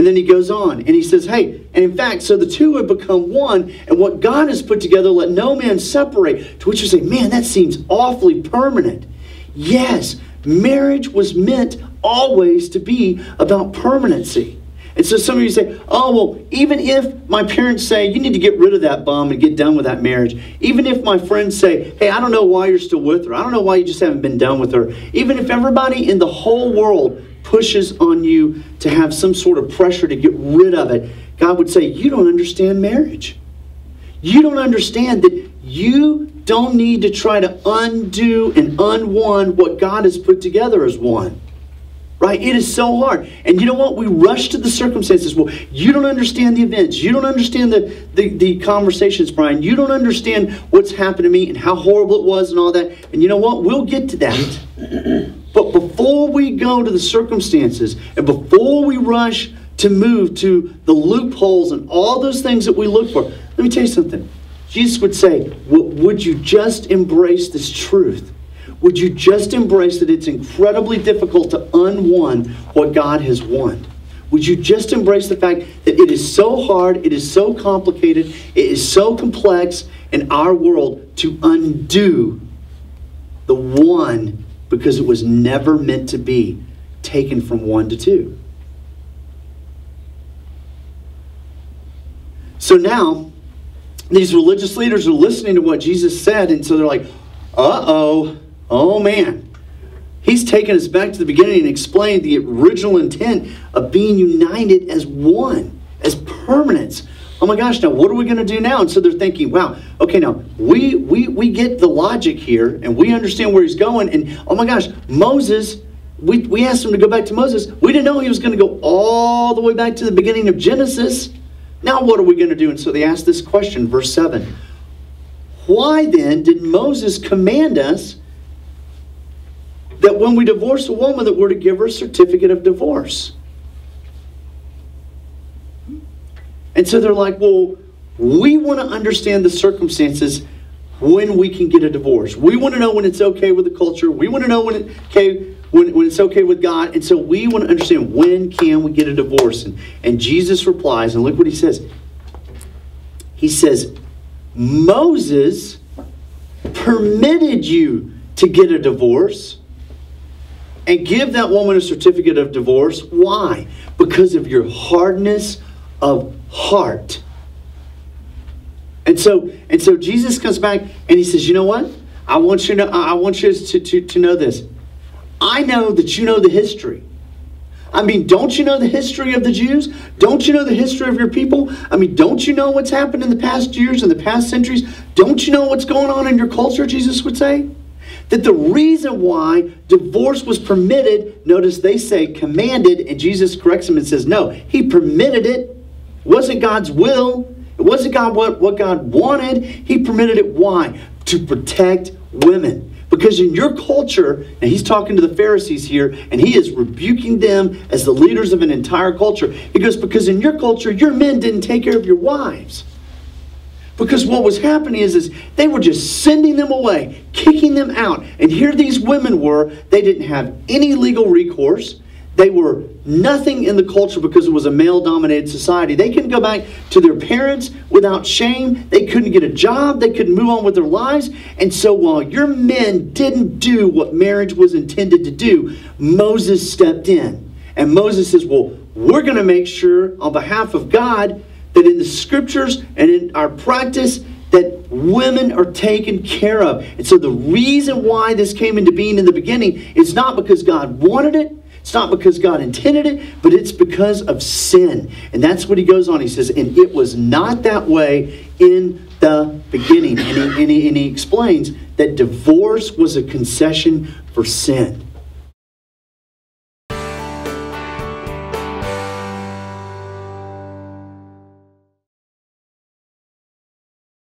And then he goes on and he says, hey, and in fact, so the two have become one, and what God has put together, let no man separate. To which you say, man, that seems awfully permanent. Yes, marriage was meant always to be about permanency. And so some of you say, oh, well, even if my parents say, you need to get rid of that bum and get done with that marriage. Even if my friends say, hey, I don't know why you're still with her. I don't know why you just haven't been done with her. Even if everybody in the whole world pushes on you to have some sort of pressure to get rid of it, God would say, you don't understand marriage. You don't understand that you don't need to try to undo and unone what God has put together as one. Right? It is so hard. And you know what? We rush to the circumstances. Well, you don't understand the events. You don't understand the conversations, Brian. You don't understand what's happened to me and how horrible it was and all that. And you know what? We'll get to that. But before we go to the circumstances and before we rush to move to the loopholes and all those things that we look for, let me tell you something. Jesus would say, would you just embrace this truth? Would you just embrace that it's incredibly difficult to unone what God has won? Would you just embrace the fact that it is so hard, it is so complicated, it is so complex in our world to undo the one, because it was never meant to be taken from 1 to 2. So now, these religious leaders are listening to what Jesus said, and so they're like, uh-oh. Oh man, he's taken us back to the beginning and explained the original intent of being united as one, as permanence. Oh my gosh, now what are we going to do now? And so they're thinking, wow, okay, now we get the logic here and we understand where he's going. And oh my gosh, Moses, we asked him to go back to Moses. We didn't know he was going to go all the way back to the beginning of Genesis. Now what are we going to do? And so they asked this question, verse 7. Why then did Moses command us that when we divorce a woman that we're to give her a certificate of divorce? And so they're like, well, we want to understand the circumstances when we can get a divorce. We want to know when it's okay with the culture. We want to know when it's okay with God. And so we want to understand, when can we get a divorce? And Jesus replies, and look what he says. He says, Moses permitted you to get a divorce and give that woman a certificate of divorce. Why? Because of your hardness of heart. And so Jesus comes back and he says, you know what? I want you to know this. I know that you know the history. I mean, don't you know the history of the Jews? Don't you know the history of your people? I mean, don't you know what's happened in the past years and the past centuries? Don't you know what's going on in your culture, Jesus would say? That the reason why divorce was permitted, notice they say commanded, and Jesus corrects them and says, no, he permitted it. It wasn't God's will. It wasn't what God wanted. He permitted it. Why? To protect women. Because in your culture, and he's talking to the Pharisees here, and he is rebuking them as the leaders of an entire culture. He goes, because in your culture, your men didn't take care of your wives. Because what was happening is they were just sending them away, kicking them out. And here these women were. They didn't have any legal recourse. They were nothing in the culture because it was a male-dominated society. They couldn't go back to their parents without shame. They couldn't get a job. They couldn't move on with their lives. And so while your men didn't do what marriage was intended to do, Moses stepped in. And Moses says, well, we're going to make sure on behalf of God that in the scriptures and in our practice that women are taken care of. And so the reason why this came into being in the beginning is not because God wanted it. It's not because God intended it, but it's because of sin. And that's what he goes on. He says, and it was not that way in the beginning. And he explains that divorce was a concession for sin.